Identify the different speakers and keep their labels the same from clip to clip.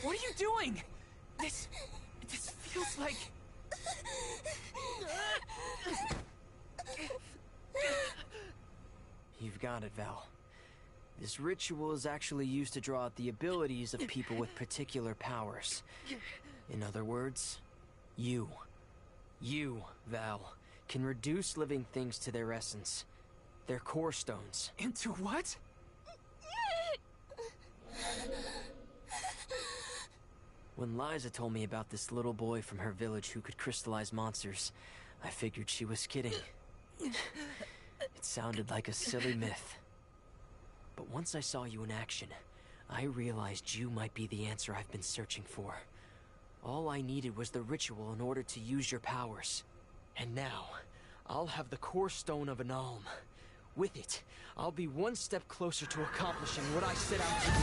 Speaker 1: What are you doing? This feels like...
Speaker 2: You've got it, Val. This ritual is actually used to draw out the abilities of people with particular powers. In other words, you, Val, can reduce living things to their essence. Their core stones.
Speaker 1: Into what?
Speaker 2: When Liza told me about this little boy from her village who could crystallize monsters, I figured she was kidding. It sounded like a silly myth. But once I saw you in action, I realized you might be the answer I've been searching for. All I needed was the ritual in order to use your powers. And now, I'll have the core stone of an Alm. With it, I'll be one step closer to accomplishing what I set out to do.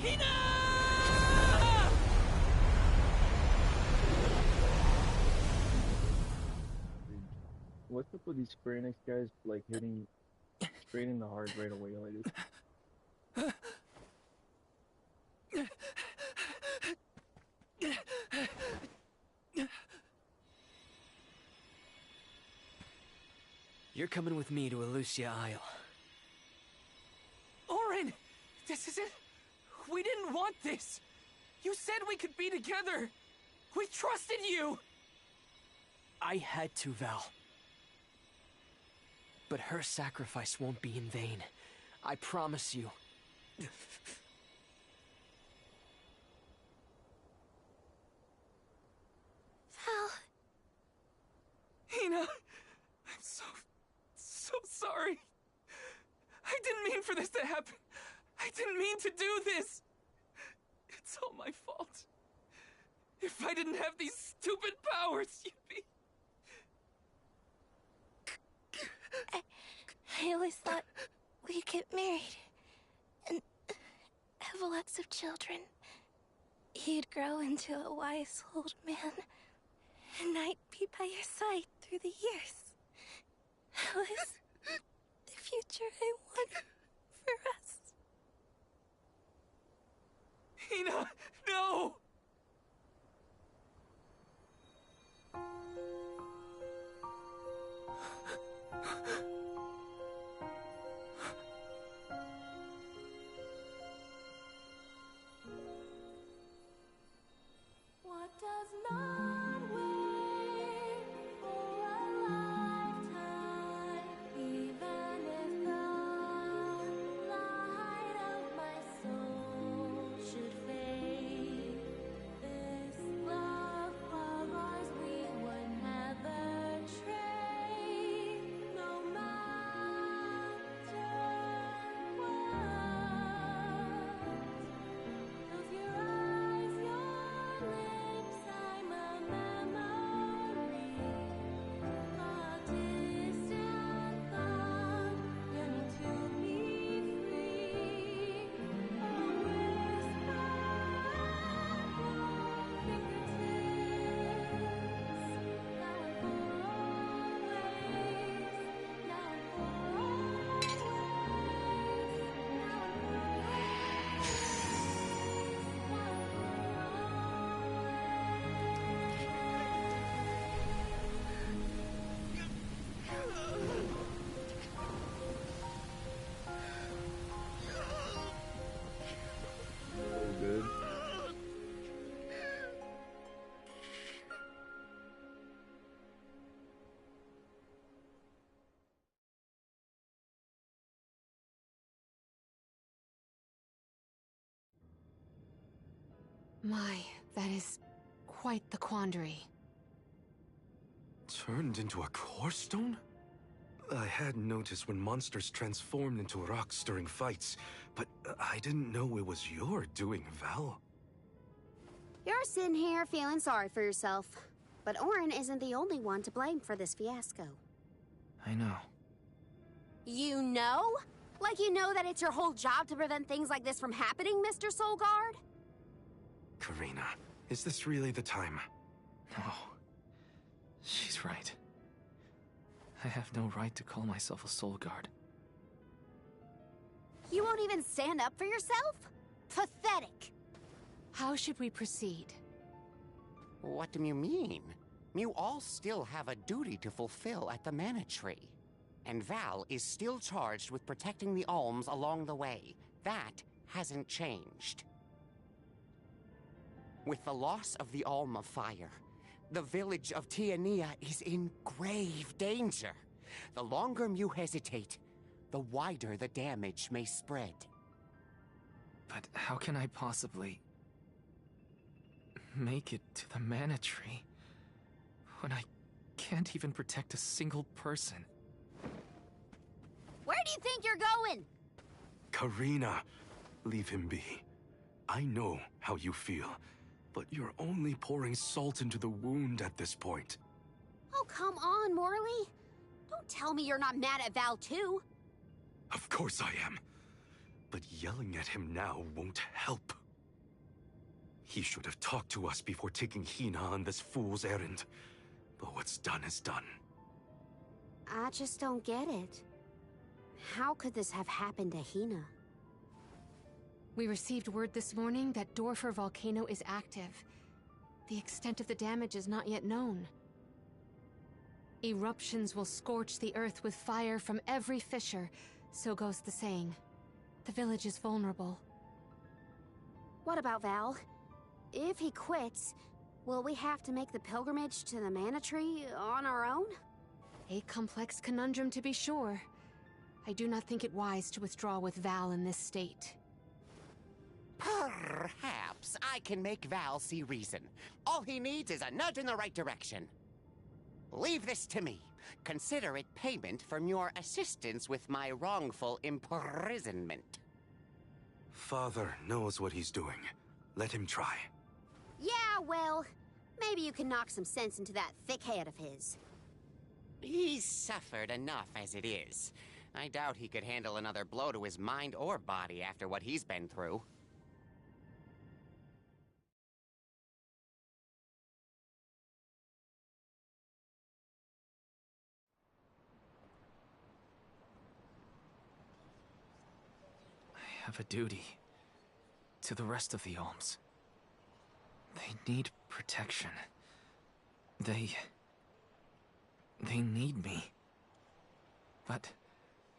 Speaker 2: Hina!
Speaker 3: What's up with these Square Enix guys, like, hitting straight in the heart right away like this?
Speaker 2: You're coming with me to Elucia Isle.
Speaker 1: Auron! This isn't... We didn't want this! You said we could be together! We trusted you!
Speaker 2: I had to, Val. But her sacrifice won't be in vain. I promise you.
Speaker 4: Val.
Speaker 1: Hina, I'm so sorry. I didn't mean for this to happen. I didn't mean to do this. It's all my fault. If I didn't have these stupid powers, you'd be...
Speaker 4: I always thought we'd get married and have lots of children. You'd grow into a wise old man, and I'd be by your side through the years. That was the future I wanted for us.
Speaker 1: Hina, no!
Speaker 4: What does not wait for a lifetime, even if the light of my soul should fade? This love of ours we would never trade, no matter what. Close your eyes, your lips, I'm a memory, a distant thought, yearning to be free, a whisper at your fingertips, now and for always, now and for always, now and for
Speaker 3: So good.
Speaker 5: My, that is quite the quandary.
Speaker 6: Turned into a core stone? I had noticed when monsters transformed into rocks during fights, but I didn't know it was your doing, Val.
Speaker 7: You're sitting here feeling sorry for yourself. But Auron isn't the only one to blame for this fiasco.
Speaker 2: I know.
Speaker 7: You know? Like you know that it's your whole job to prevent things like this from happening, Mr. Soulguard?
Speaker 6: Karina, is this really the time?
Speaker 1: No. She's right. I have no right to call myself a soul guard.
Speaker 7: You won't even stand up for yourself? Pathetic.
Speaker 5: How should we proceed?
Speaker 8: What do you mean? You all still have a duty to fulfill at the Mana Tree. And Val is still charged with protecting the Alms along the way. That hasn't changed. With the loss of the Alm of Fire, the village of Tiania is in grave danger. The longer you hesitate, the wider the damage may spread.
Speaker 1: But how can I possibly make it to the Mana Tree when I can't even protect a single person?
Speaker 7: Where do you think you're going?
Speaker 6: Karina, leave him be. I know how you feel, but you're only pouring salt into the wound at this point.
Speaker 7: Oh, come on, Morley. Don't tell me you're not mad at Val, too.
Speaker 6: Of course I am. But yelling at him now won't help. He should have talked to us before taking Hina on this fool's errand. But what's done is done.
Speaker 7: I just don't get it. How could this have happened to Hina?
Speaker 5: We received word this morning that Dorfer Volcano is active. The extent of the damage is not yet known. Eruptions will scorch the earth with fire from every fissure, so goes the saying. The village is vulnerable.
Speaker 7: What about Val? If he quits, will we have to make the pilgrimage to the Mana Tree on our own?
Speaker 5: A complex conundrum to be sure. I do not think it wise to withdraw with Val in this state.
Speaker 8: Perhaps I can make Val see reason. All he needs is a nudge in the right direction. Leave this to me. Consider it payment from your assistance with my wrongful imprisonment.
Speaker 6: Father knows what he's doing. Let him try.
Speaker 7: Yeah, well, maybe you can knock some sense into that thick head of his.
Speaker 8: He's suffered enough as it is. I doubt he could handle another blow to his mind or body after what he's been through.
Speaker 1: I have a duty to the rest of the Alms. They need protection. They need me. But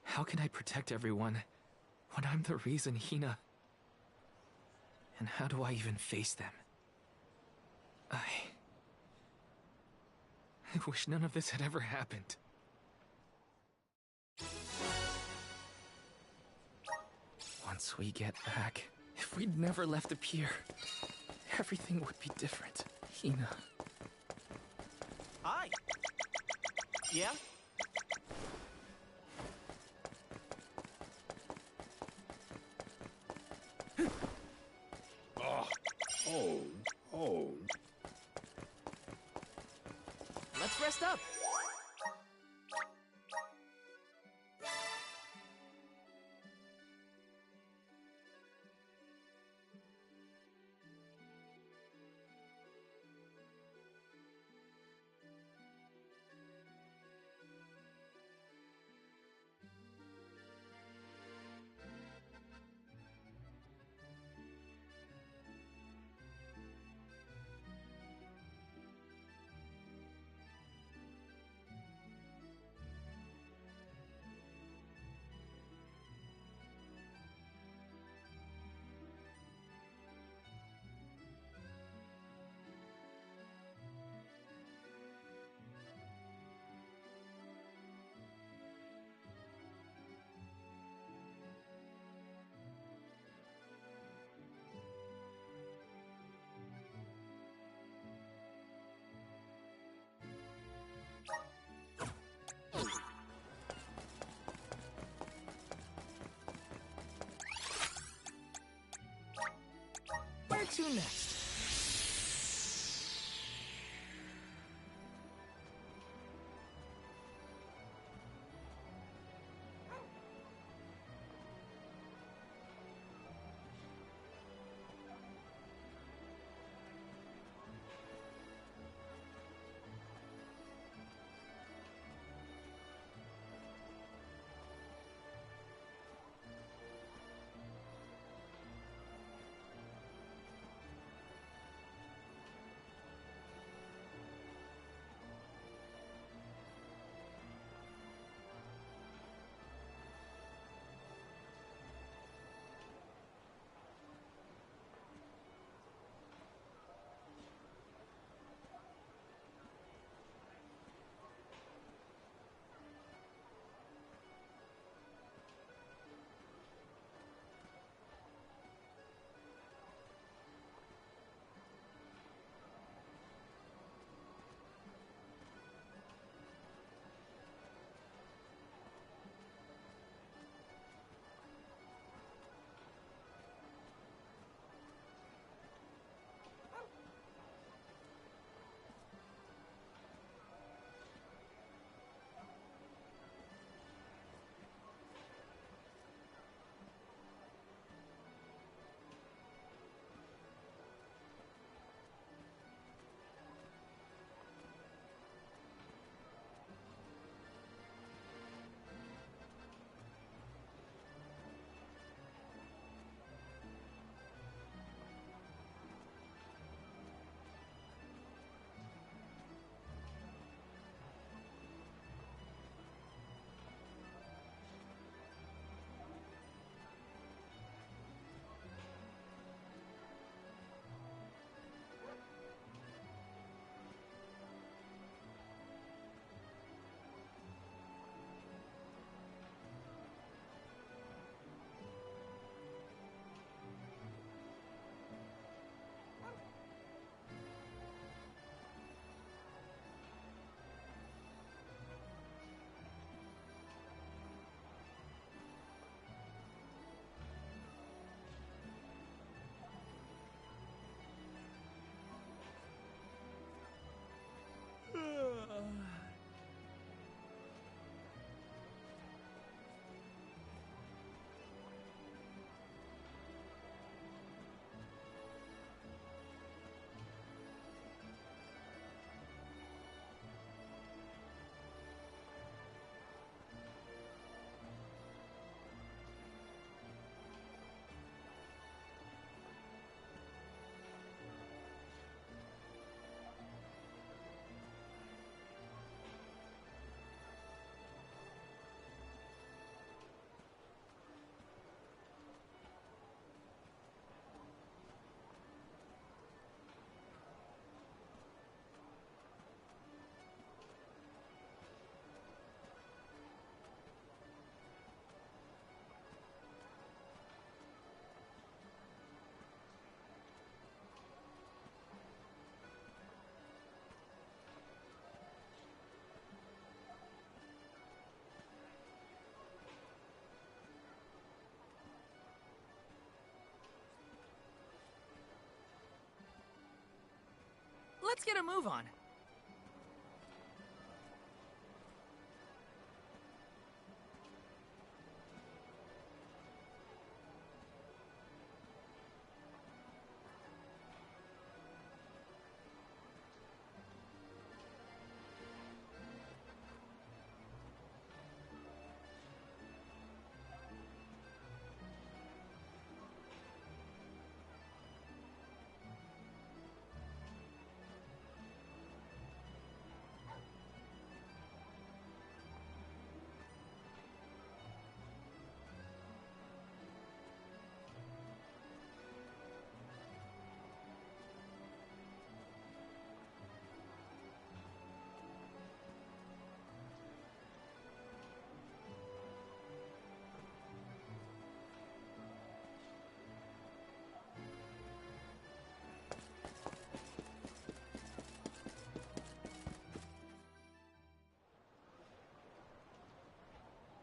Speaker 1: how can I protect everyone when I'm the reason Hina... And how do I even face them? I wish none of this had ever happened. Once we get back, if we'd never left the pier, everything would be different. Hina.
Speaker 9: Hi. Yeah?
Speaker 10: Oh.
Speaker 2: Let's rest up.
Speaker 1: Where to next? Let's get a move on.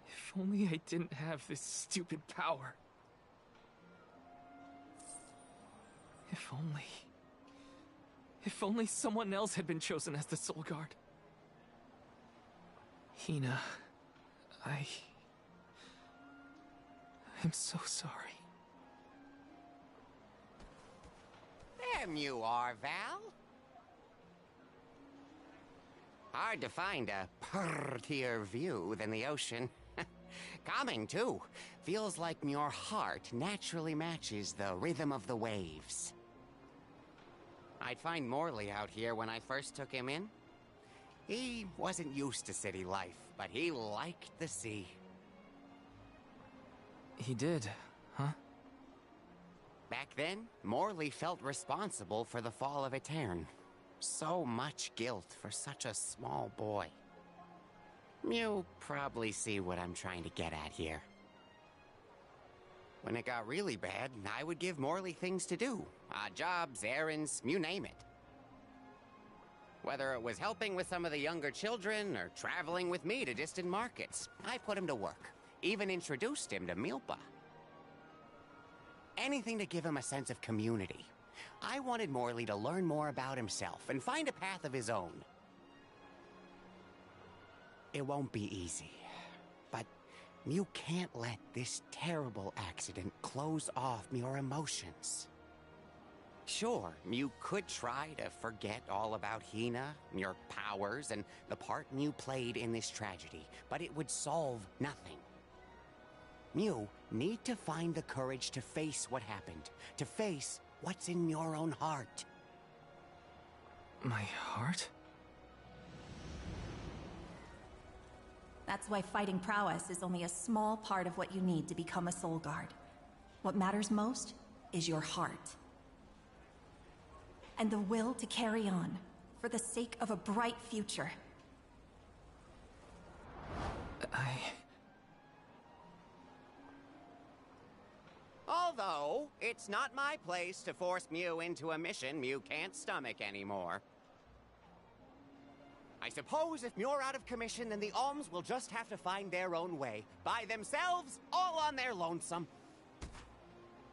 Speaker 1: If only I didn't have this stupid power. If only... If only someone else had been chosen as the Soul Guard. Hina, I'm so sorry.
Speaker 8: There you are, Val. Hard to find a prettier view than the ocean. Calming, too. Feels like your heart naturally matches the rhythm of the waves. I'd find Morley out here when I first took him in. He wasn't used to city life, but he liked the sea.
Speaker 1: He did, huh?
Speaker 8: Back then, Morley felt responsible for the fall of Aetern. So much guilt for such a small boy. You probably see what I'm trying to get at here. When it got really bad, I would give Morley things to do. Odd jobs, errands, you name it. Whether it was helping with some of the younger children, or traveling with me to distant markets, I put him to work. Even introduced him to Milpa. Anything to give him a sense of community. I wanted Morley to learn more about himself and find a path of his own. It won't be easy, but you can't let this terrible accident close off your emotions. Sure, you could try to forget all about Hina, your powers, and the part you played in this tragedy, but it would solve nothing. You need to find the courage to face what happened, to face what's in your own heart.
Speaker 1: My heart?
Speaker 10: That's why fighting prowess is only a small part of what you need to become a Soul Guard. What matters most is your heart. And the will to carry on, for the sake of a bright future.
Speaker 8: Although, it's not my place to force Mew into a mission Mew can't stomach anymore. I suppose if Muir out of commission, then the Alms will just have to find their own way. By themselves, all on their lonesome.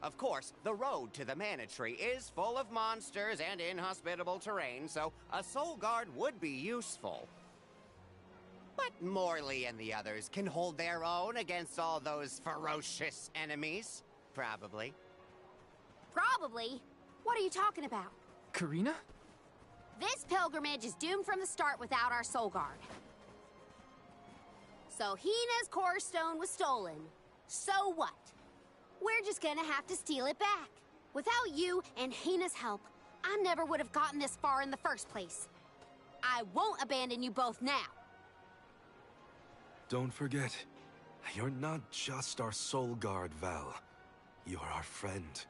Speaker 8: Of course, the road to the Mana Tree is full of monsters and inhospitable terrain, so a Soul Guard would be useful. But Morley and the others can hold their own against all those ferocious enemies. Probably.
Speaker 7: Probably? What are you talking about?
Speaker 1: Karina?
Speaker 7: This pilgrimage is doomed from the start without our Soul Guard. So Hina's Core Stone was stolen. So what? We're just gonna have to steal it back. Without you and Hina's help, I never would have gotten this far in the first place. I won't abandon you both now.
Speaker 6: Don't forget, you're not just our Soul Guard, Val. You're our friend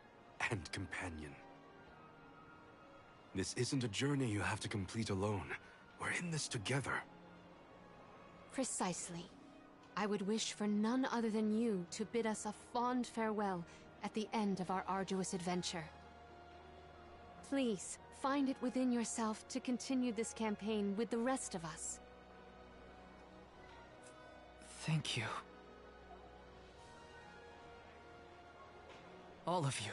Speaker 6: and companion. This isn't a journey you have to complete alone. We're in this together.
Speaker 5: Precisely. I would wish for none other than you to bid us a fond farewell at the end of our arduous adventure. Please, find it within yourself to continue this campaign with the rest of us.
Speaker 1: Thank you. All of you.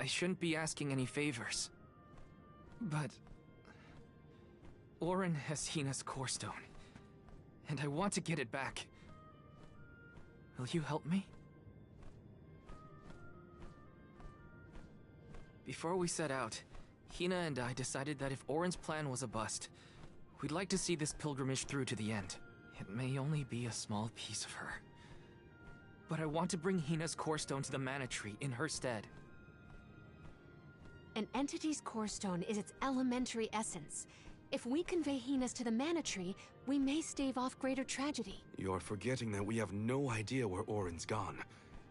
Speaker 1: I shouldn't be asking any favors. But... Auron has Hina's core stone. And I want to get it back. Will you help me? Before we set out, Hina and I decided that if Auron's plan was a bust, we'd like to see this pilgrimage through to the end. It may only be a small piece of her. But I want to bring Hina's core stone to the Mana Tree in her stead.
Speaker 5: An entity's core stone is its elementary essence. If we convey Hina's to the Mana Tree, we may stave off greater tragedy.
Speaker 6: You're forgetting that we have no idea where Auron's gone.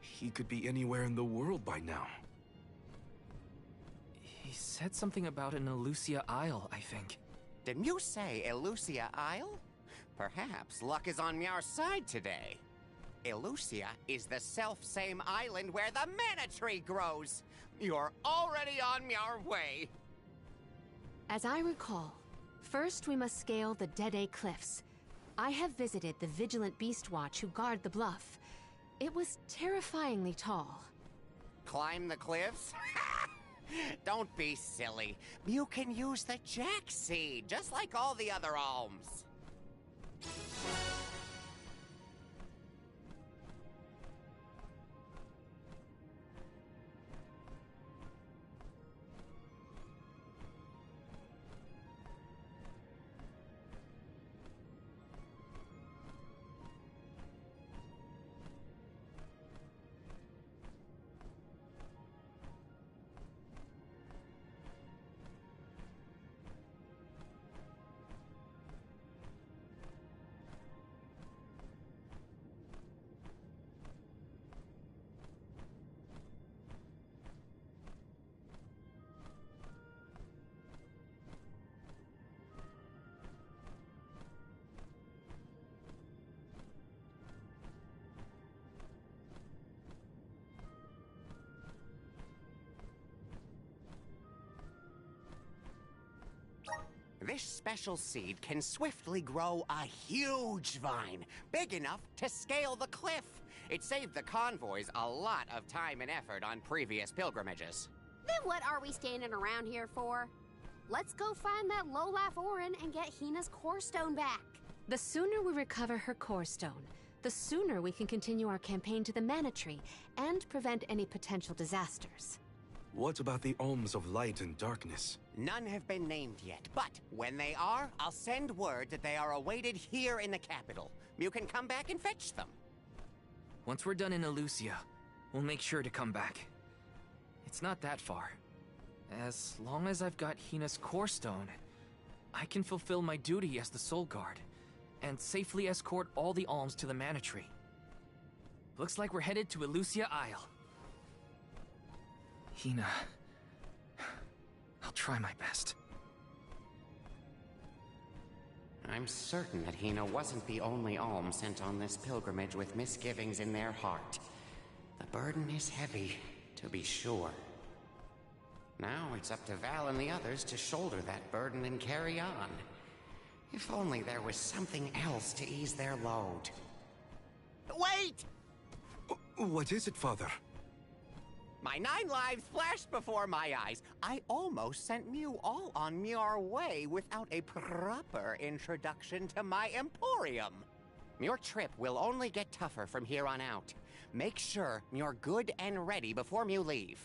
Speaker 6: He could be anywhere in the world by now.
Speaker 1: He said something about an Elusia Isle, I think.
Speaker 8: Didn't you say Elusia Isle? Perhaps luck is on our side today. Elusia is the self-same island where the Mana Tree grows. You're already on our way.
Speaker 5: As I recall, first we must scale the Dede Cliffs. I have visited the Vigilant Beast Watch who guard the bluff. It was terrifyingly tall.
Speaker 8: Climb the cliffs? Don't be silly. You can use the Jack Seed, just like all the other alms. This special seed can swiftly grow a huge vine, big enough to scale the cliff. It saved the convoys a lot of time and effort on previous pilgrimages.
Speaker 7: Then what are we standing around here for? Let's go find that low-life Auron and get Hina's core stone back.
Speaker 5: The sooner we recover her core stone, the sooner we can continue our campaign to the Mana Tree and prevent any potential disasters.
Speaker 6: What about the alms of light and darkness?
Speaker 8: None have been named yet, but when they are, I'll send word that they are awaited here in the capital. You can come back and fetch them.
Speaker 1: Once we're done in Elusia, we'll make sure to come back. It's not that far. As long as I've got Hina's core stone, I can fulfill my duty as the Soul Guard and safely escort all the alms to the Mana Tree. Looks like we're headed to Elusia Isle. Hina... I'll try my best.
Speaker 8: I'm certain that Hina wasn't the only alm sent on this pilgrimage with misgivings in their heart. The burden is heavy, to be sure. Now it's up to Val and the others to shoulder that burden and carry on. If only there was something else to ease their load. Wait!
Speaker 6: What is it, Father?
Speaker 8: My 9 lives flashed before my eyes. I almost sent Mew all on our way without a proper introduction to my Emporium. Your trip will only get tougher from here on out. Make sure you're good and ready before you leave.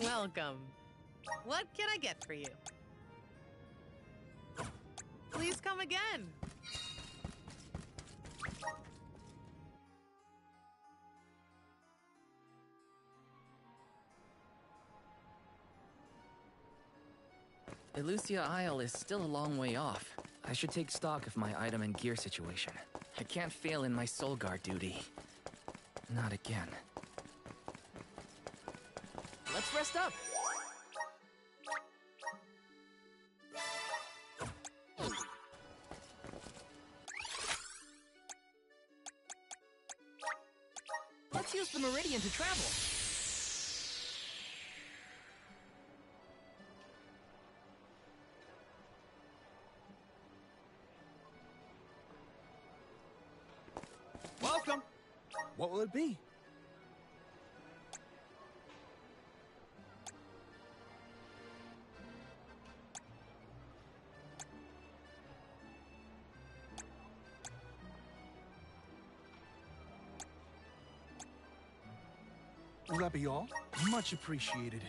Speaker 11: Welcome. What can I get for you? Please come again.
Speaker 12: Elusia Isle is still a long way off. I should take stock of my item and gear situation. I can't fail in my Soul Guard duty. Not again.
Speaker 2: Let's rest up. Let's use the Meridian to travel.
Speaker 9: Welcome! What will it be? Will that be all? Much appreciated.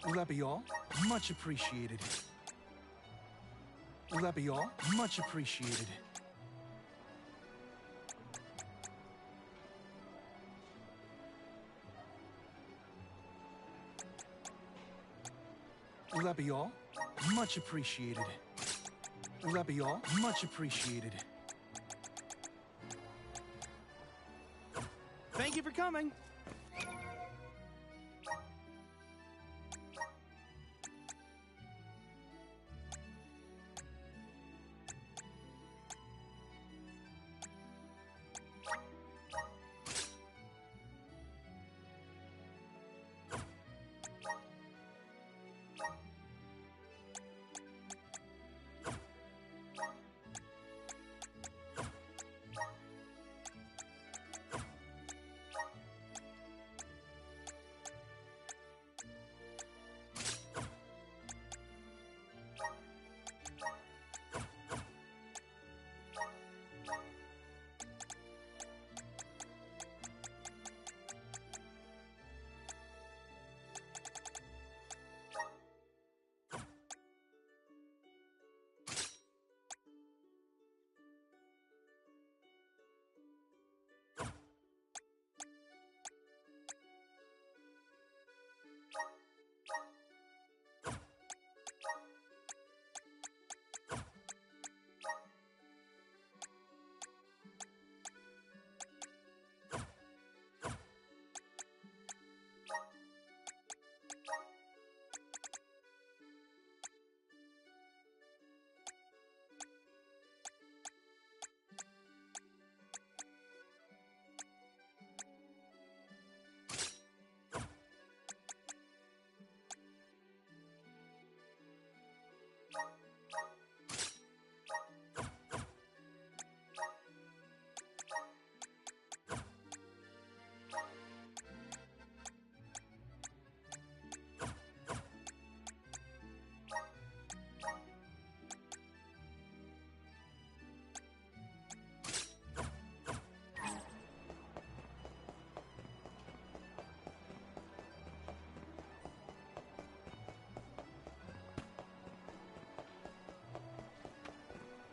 Speaker 9: Will that be all? Much appreciated. Will that be all? Much appreciated. Will that be all? Much appreciated. Will that be all? Much appreciated. Thank you for coming.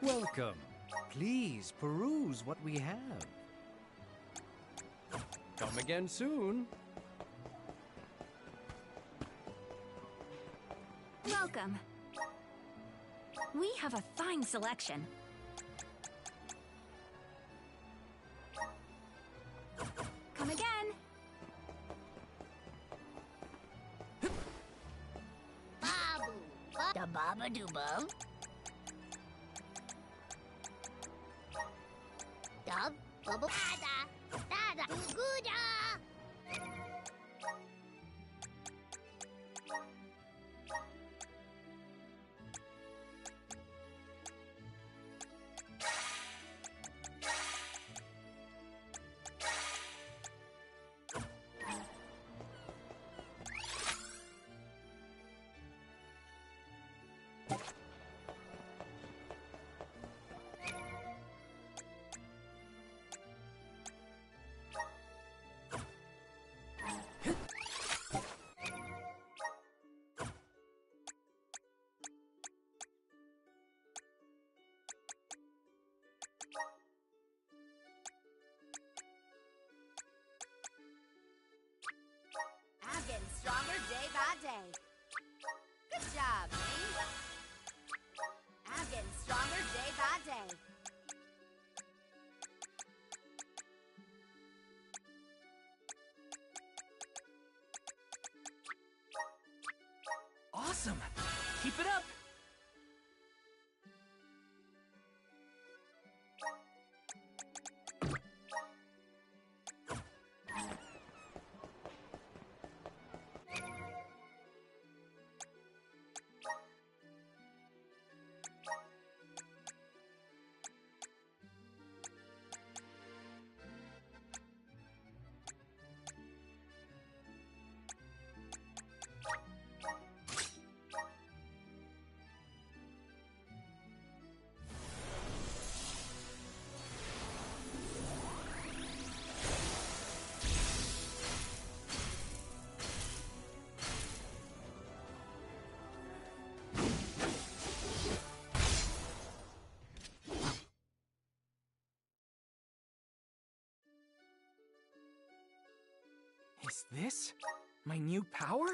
Speaker 13: Welcome. Please peruse what we have. Come again soon.
Speaker 14: Welcome. We have a fine selection. Come again.
Speaker 7: Babu. Da baba dooba. Dub. Bubble. Dada. Dada. Guda.
Speaker 1: Keep it up! Is this my new power?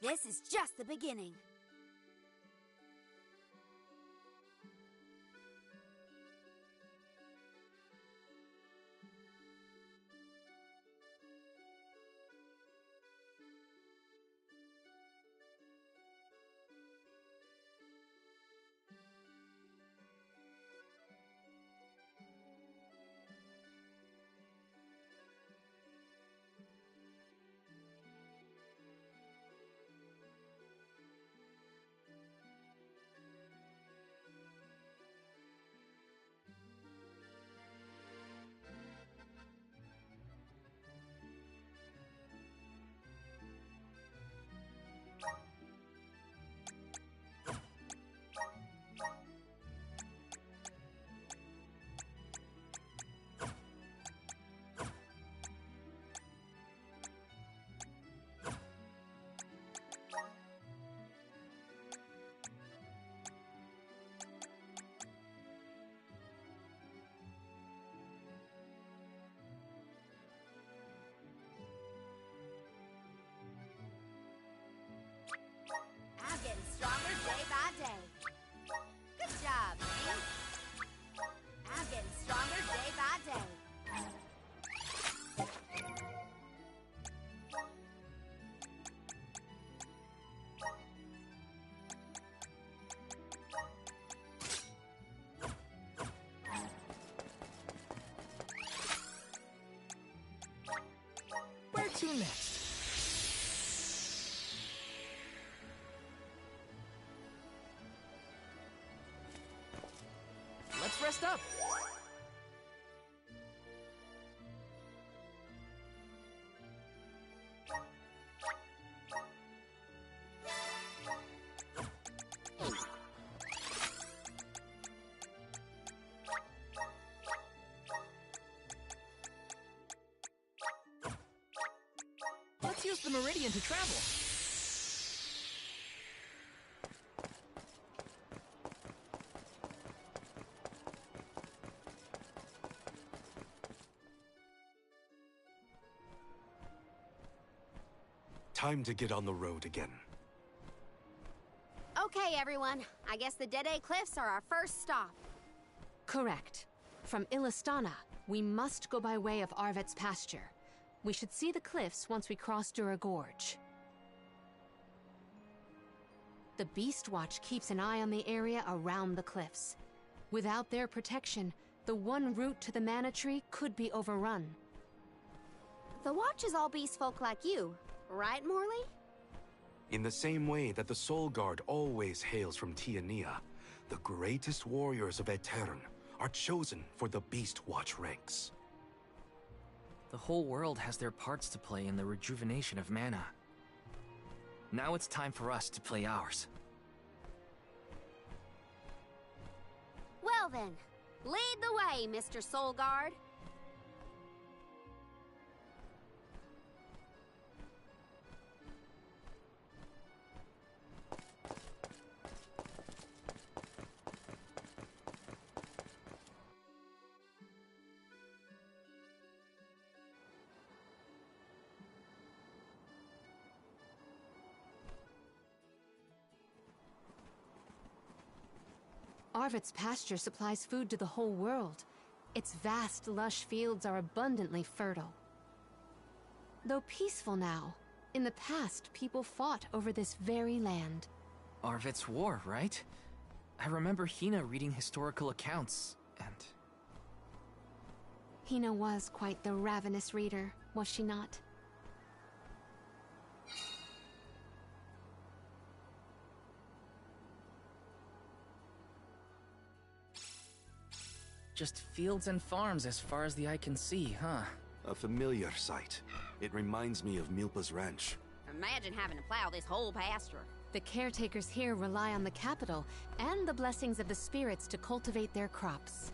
Speaker 7: This is just the beginning. I'm getting stronger day by day. Good job, me. I'm getting stronger day by day.
Speaker 1: Where to next? Let's rest up. Let's use the Meridian to travel.
Speaker 6: Time to get on the road again.
Speaker 7: Okay, everyone. I guess the Dead Cliffs are our first stop.
Speaker 5: Correct. From Illistana, we must go by way of Arvet's pasture. We should see the cliffs once we cross Dura Gorge. The Beast Watch keeps an eye on the area around the cliffs. Without their protection, the one route to the Mana Tree could be overrun.
Speaker 7: The Watch is all beast folk like you, right, Morley?
Speaker 6: In the same way that the Soul Guard always hails from Tiania, the greatest warriors of Aetern are chosen for the Beast Watch ranks.
Speaker 12: The whole world has their parts to play in the rejuvenation of mana. Now it's time for us to play ours.
Speaker 7: Well then, lead the way, Mr. Soul Guard.
Speaker 5: Arvet's pasture supplies food to the whole world. Its vast, lush fields are abundantly fertile. Though peaceful now, in the past people fought over this very land.
Speaker 12: Arvet's war, right? I remember Hina reading historical accounts, and...
Speaker 5: Hina was quite the ravenous reader, was she not?
Speaker 12: Just fields and farms as far as the eye can see, huh?
Speaker 6: A familiar sight. It reminds me of Milpa's ranch.
Speaker 7: Imagine having to plow this whole pasture.
Speaker 5: The caretakers here rely on the capital and the blessings of the spirits to cultivate their crops.